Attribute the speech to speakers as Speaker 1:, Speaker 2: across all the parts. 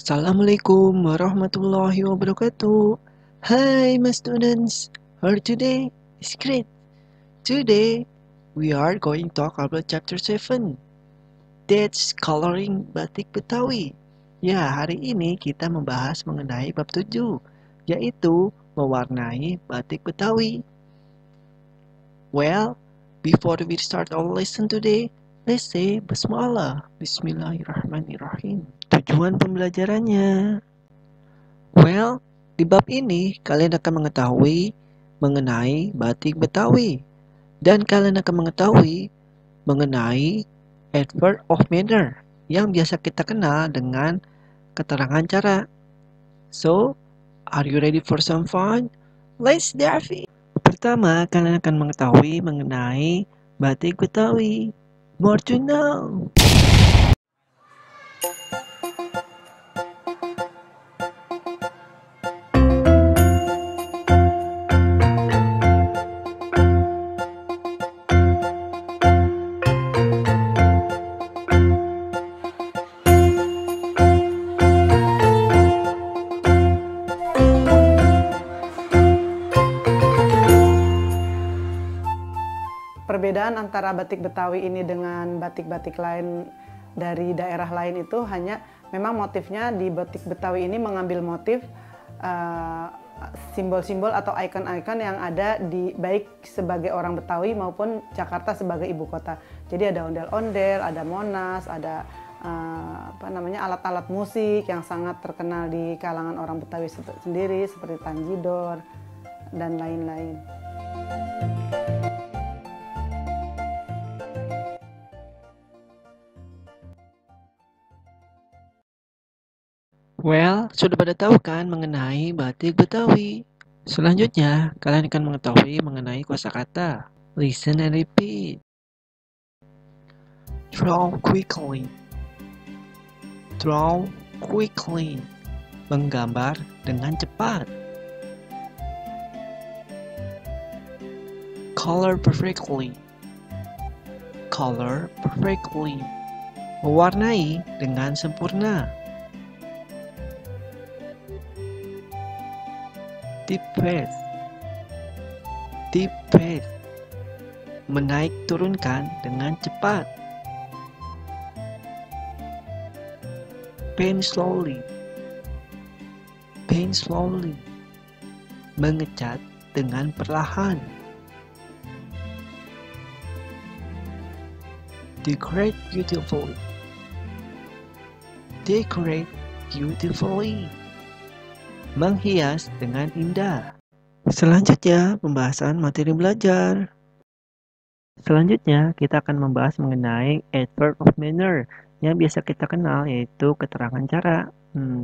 Speaker 1: Assalamualaikum warahmatullahi wabarakatuh. Hi, my students. How are today? It's great. Today, we are going to talk about chapter 7. That's coloring batik Betawi. Ya, hari ini kita membahas mengenai bab 7, yaitu mewarnai batik Betawi. Well, before we start our lesson today, let's say Basmalah. Bismillahirrahmanirrahim. Tujuan pembelajarannya. Well, di bab ini kalian akan mengetahui mengenai batik Betawi. Dan kalian akan mengetahui mengenai adverb of manner yang biasa kita kenal dengan keterangan cara. So, are you ready for some fun? Let's dive in. Pertama, kalian akan mengetahui mengenai batik Betawi. More to know.
Speaker 2: Perbedaan antara batik Betawi ini dengan batik-batik lain dari daerah lain itu hanya memang motifnya di batik Betawi ini mengambil motif simbol-simbol atau ikon-ikon yang ada di baik sebagai orang Betawi maupun Jakarta sebagai ibu kota. Jadi ada ondel-ondel, ada Monas, ada alat-alat musik yang sangat terkenal di kalangan orang Betawi sendiri seperti tanjidor dan lain-lain.
Speaker 1: Well, sudah pada tahu kan mengenai batik Betawi. Selanjutnya, kalian akan mengetahui mengenai kosakata. Listen and repeat. Draw quickly. Draw quickly. Menggambar dengan cepat. Color perfectly. Color perfectly. Mewarnai dengan sempurna. Deep breath. Deep breath. Menaik turunkan dengan cepat. Paint slowly. Paint slowly. Mengecat dengan perlahan. Decorate beautifully. Decorate beautifully. Menghias dengan indah. Selanjutnya, pembahasan materi belajar. Selanjutnya, kita akan membahas mengenai adverb of manner yang biasa kita kenal, yaitu keterangan cara.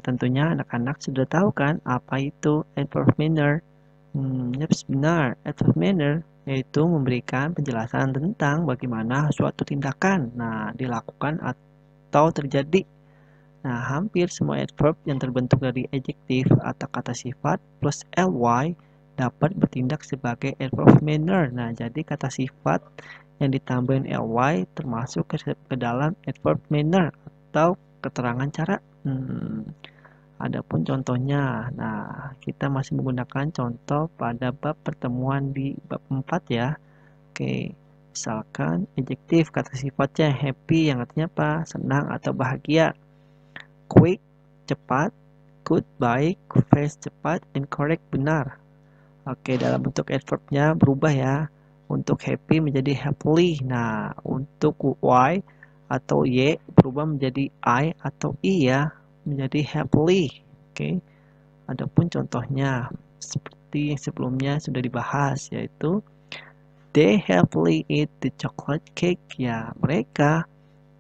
Speaker 1: Tentunya anak-anak sudah tahu kan apa itu adverb of manner? Yaps, benar. Adverb of manner yaitu memberikan penjelasan tentang bagaimana suatu tindakan dilakukan atau terjadi. Nah, hampir semua adverb yang terbentuk dari adjektif atau kata sifat plus ly dapat bertindak sebagai adverb of manner. Nah, jadi kata sifat yang ditambahin ly termasuk ke dalam adverb manner atau keterangan cara. Adapun contohnya, nah kita masih menggunakan contoh pada bab pertemuan di bab 4 ya. Oke, misalkan adjektif kata sifatnya happy yang artinya apa? Senang atau bahagia. Quick, cepat. Good, baik. Fast, cepat. And correct, benar. Oke, dalam bentuk adverbnya berubah ya. Untuk happy menjadi happily. Nah, untuk y atau y berubah menjadi I atau i ya. Menjadi happily. Oke. Adapun contohnya seperti yang sebelumnya sudah dibahas, yaitu they happily eat the chocolate cake. Ya, mereka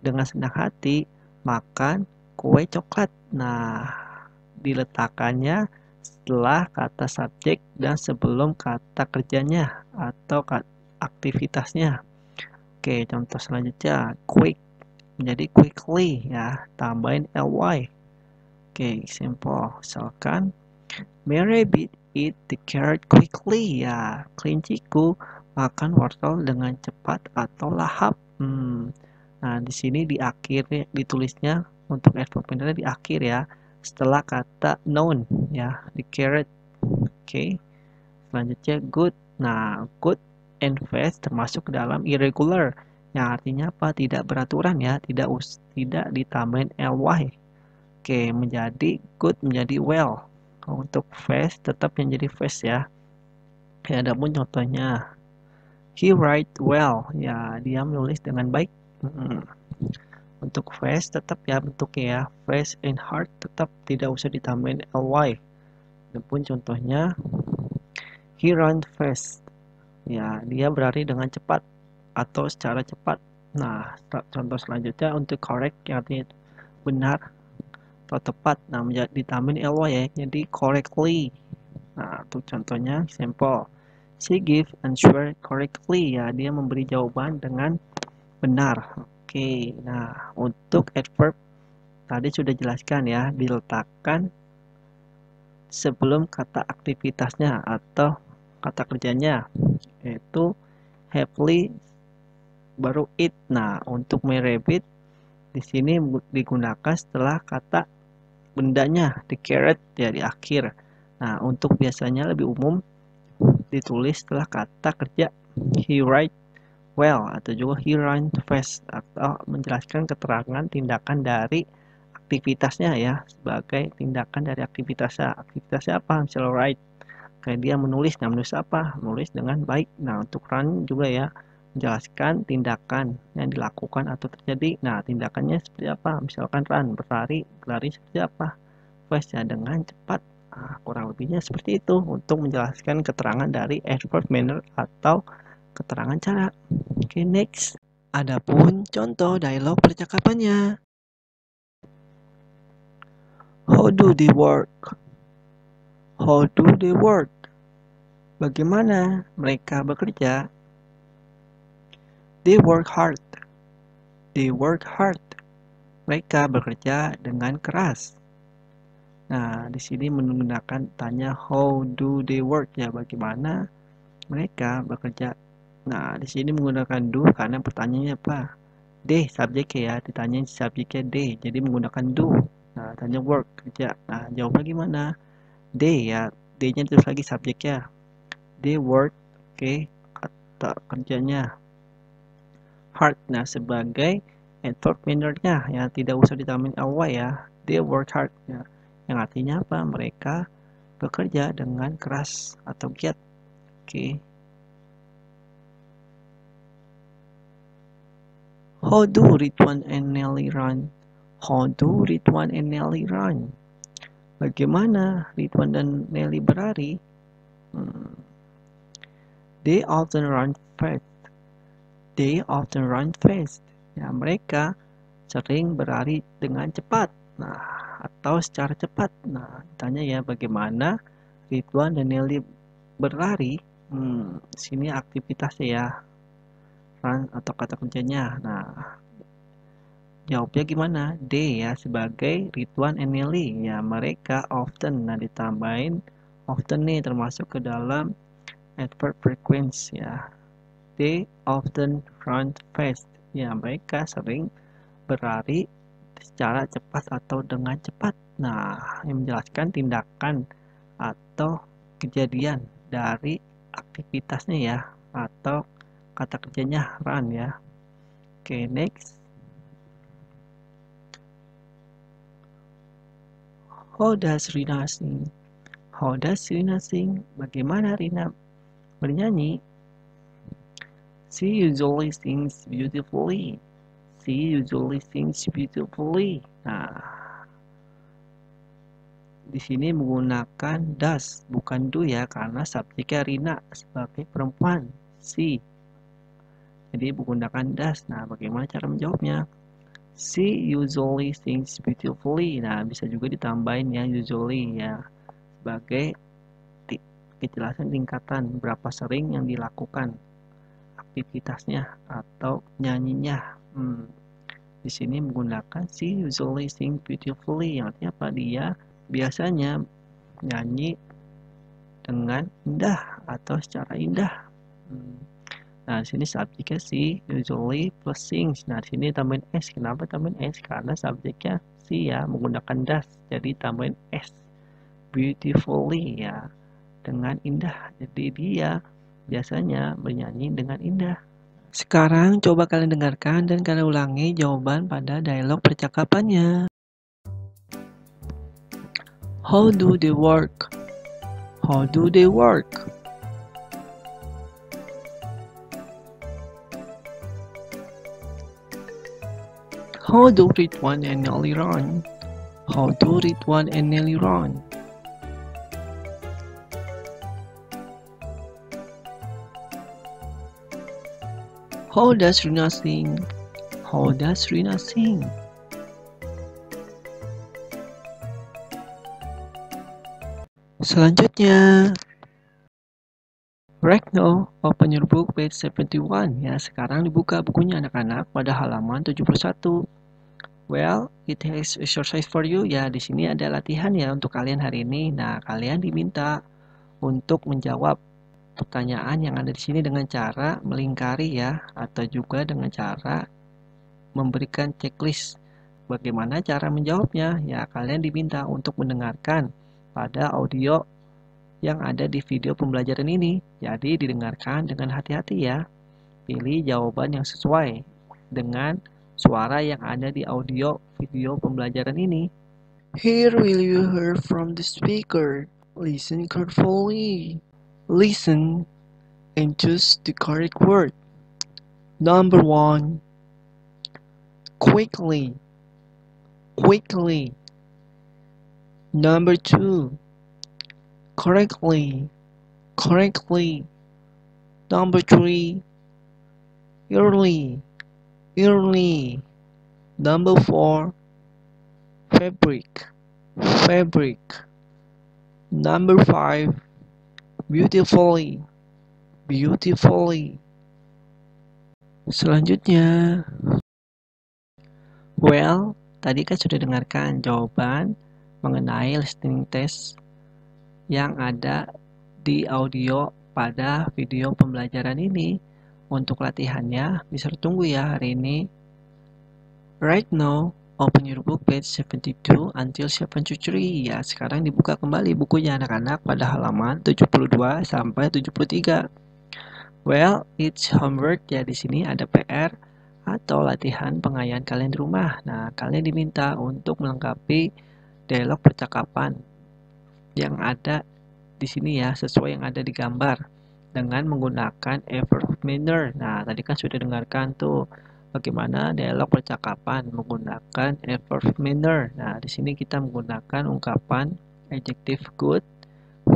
Speaker 1: dengan senang hati makan kue coklat. Nah, diletakkannya setelah kata subjek dan sebelum kata kerjanya atau aktivitasnya. Oke, contoh selanjutnya quick menjadi quickly ya, tambahin ly. Oke, simple. Misalkan my rabbit eat the carrot quickly ya, kelinciku makan wortel dengan cepat atau lahap. Nah, di sini di akhir ditulisnya untuk adverb manner di akhir ya. setelah kata known ya, declared. Oke. Selanjutnya good. Nah, good and fast termasuk ke dalam irregular. Yang artinya apa? Tidak beraturan ya, tidak ditambahin ly. Oke, menjadi good menjadi well. Untuk fast tetap yang jadi fast ya. Oke, ada pun contohnya. He write well. Ya, dia menulis dengan baik. Untuk fast tetap ya bentuknya ya. Fast and hard tetap tidak usah ditambahin ly. Ada pun contohnya. He run fast. Ya, dia berlari dengan cepat atau secara cepat. Nah, contoh selanjutnya untuk correct yang artinya benar atau tepat. Nah, ditambahin ly ya, jadi correctly. Nah, untuk contohnya example. She give answer correctly. Ya, dia memberi jawaban dengan benar. Oke, nah untuk adverb tadi sudah jelaskan ya, diletakkan sebelum kata aktivitasnya atau kata kerjanya, yaitu happily baru it. Nah, untuk my rabbit di sini digunakan setelah kata bendanya, the carrot ya di akhir. Nah, untuk biasanya lebih umum ditulis setelah kata kerja he write well atau juga he run fast atau menjelaskan keterangan tindakan dari aktivitasnya ya, sebagai tindakan dari aktivitasnya. Aktivitasnya apa? Misalnya write, kayak dia menulis. Nah, menulis apa? Menulis dengan baik. Nah, untuk run juga ya, menjelaskan tindakan yang dilakukan atau terjadi. Nah, tindakannya seperti apa? Misalkan run, berlari. Berlari seperti apa? Fast ya, dengan cepat. Nah, kurang lebihnya seperti itu untuk menjelaskan keterangan dari adverb manner atau keterangan cara. Oke, next. Adapun contoh dialog percakapannya. How do they work? How do they work? Bagaimana mereka bekerja? They work hard. They work hard. Mereka bekerja dengan keras. Nah, di sini menggunakan tanya how do they work ya, bagaimana mereka bekerja. Nah, di sini menggunakan do karena pertanyaannya apa? They subjeknya ya, ditanya subjeknya they, jadi menggunakan do. Nah, tanya work kerja. Nah, jawabnya gimana? They ya, they-nya terus lagi subjeknya. They work, oke, kata kerjanya hard. Nah, sebagai adverb manner-nya ya, tidak usah ditambahin ly ya. They work hard ya. Yang artinya apa? Mereka bekerja dengan keras atau giat. Oke. How do Ridwan and Nelly run? How do Ridwan and Nelly run? Bagaimana Ridwan dan Nelly berlari? They often run fast. They often run fast. Ya, mereka sering berlari dengan cepat. Nah, atau secara cepat. Nah, tanya ya bagaimana Ridwan dan Nelly berlari. Sini aktivitasnya ya, run atau kata kerjanya. Nah, jawabnya gimana? They ya, sebagai Ridwan and Nelly ya, mereka often. Nah, ditambahin often nih termasuk ke dalam adverb frequency ya. They often run fast ya, mereka sering berlari secara cepat atau dengan cepat. Nah, yang menjelaskan tindakan atau kejadian dari aktivitasnya ya, atau kata kerjanya run ya. Oke, next. How does Rina sing? How does Rina sing? Bagaimana Rina bernyanyi? She usually sings beautifully. She usually sings beautifully. Nah, di sini menggunakan does, bukan do ya, karena subjeknya Rina sebagai perempuan. She. Jadi menggunakan does. Nah, bagaimana cara menjawabnya? She usually sings beautifully. Nah, bisa juga ditambahin ya usually ya, sebagai kejelasan tingkatan berapa sering yang dilakukan aktivitasnya atau nyanyinya. Di sini menggunakan she usually sing beautifully, yang artinya apa? Dia biasanya nyanyi dengan indah atau secara indah. Nah, di sini subjeknya si, usually plus sings. Nah, di sini tambahin s. Kenapa tambahin s? Karena subjeknya si ya, menggunakan does. Jadi tambahin s. Beautifully ya, dengan indah. Jadi dia biasanya bernyanyi dengan indah. Sekarang coba kalian dengarkan dan kalian ulangi jawaban pada dialog percakapannya. How do they work? How do they work? How do Ridwan and Nelly run? How do Ridwan and Nelly run? How does Rina sing? How does Rina sing? Selanjutnya, right now, open your book page 71. Ya, sekarang dibuka bukunya anak-anak pada halaman 71. Well, it has exercise for you. Ya, di sini ada latihan ya untuk kalian hari ini. Nah, kalian diminta untuk menjawab pertanyaan yang ada di sini dengan cara melingkari ya, atau juga dengan cara memberikan checklist. Bagaimana cara menjawabnya? Ya, kalian diminta untuk mendengarkan pada audio yang ada di video pembelajaran ini. Jadi, didengarkan dengan hati-hati ya. Pilih jawaban yang sesuai dengan suara yang ada di audio video pembelajaran ini. Here will you hear from the speaker. Listen carefully. Listen and choose the correct word. Number 1. Quickly. Quickly. Number 2. Correctly. Correctly. Number 3. Early. Early. Number 4. Fabric. Fabric. Number 5. Beautifully. Beautifully. Selanjutnya, well, tadi kan sudah dengarkan jawaban mengenai listening test yang ada di audio pada video pembelajaran ini. Untuk latihannya, bisa ditunggu ya hari ini. Right now, open your book page 72 until 73. Ya, sekarang dibuka kembali bukunya anak-anak pada halaman 72 sampai 73. Well, it's homework ya, di sini ada PR atau latihan pengayaan kalian di rumah. Nah, kalian diminta untuk melengkapi dialog percakapan yang ada di sini ya, sesuai yang ada di gambar dengan menggunakan verb manner. Nah, tadi kan sudah dengarkan tuh bagaimana dialog percakapan menggunakan verb manner. Nah, di sini kita menggunakan ungkapan adjective good,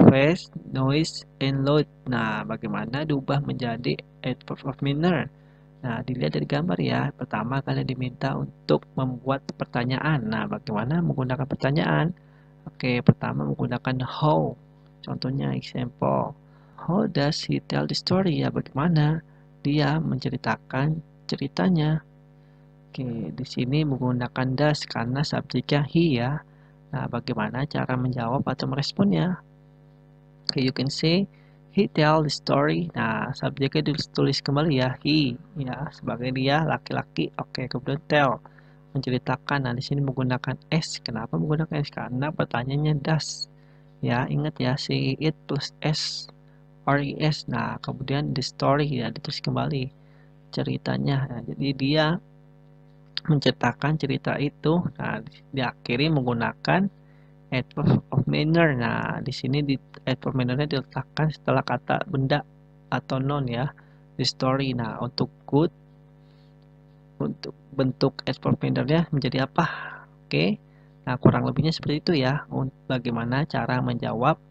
Speaker 1: fast, noise, and loud. Nah, bagaimana diubah menjadi adverb of manner? Nah, dilihat dari gambar ya. Pertama, kalian diminta untuk membuat pertanyaan. Nah, bagaimana menggunakan pertanyaan? Oke, pertama menggunakan how. Contohnya, example. How does he tell the story? Ya, bagaimana dia menceritakan ceritanya? Oke, di sini menggunakan does karena subjeknya he ya. Nah, bagaimana cara menjawab atau meresponnya? Okay, you can say he tell the story. Nah, subjeknya ditulis kembali ya, he ya sebagai dia laki-laki. Oke, kemudian tell menceritakan. Nah, di sini menggunakan s. Kenapa menggunakan s? Karena pertanyaannya does. Ya, ingat ya, say it plus s res. Nah, kemudian the story ya ditulis kembali ceritanya. Nah, jadi dia menceritakan cerita itu. Nah, diakhiri menggunakan adverb of manner. Nah, di sini adverb manner-nya diletakkan setelah kata benda atau noun ya. The story. Nah, untuk good, untuk bentuk adverb manner-nya menjadi apa? Oke. Nah, kurang lebihnya seperti itu ya. Bagaimana cara menjawab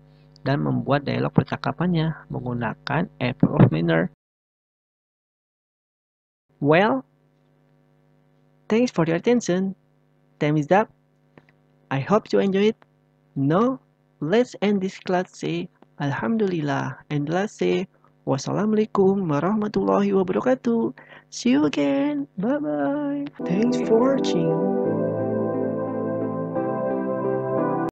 Speaker 1: dan membuat dialog percakapannya menggunakan adverb of manner. Well, thanks for your attention. Time is up. I hope you enjoy it. Now, let's end this class say Alhamdulillah and let's say Wassalamualaikum warahmatullahi wabarakatuh. See you again. Bye bye. Thanks for watching.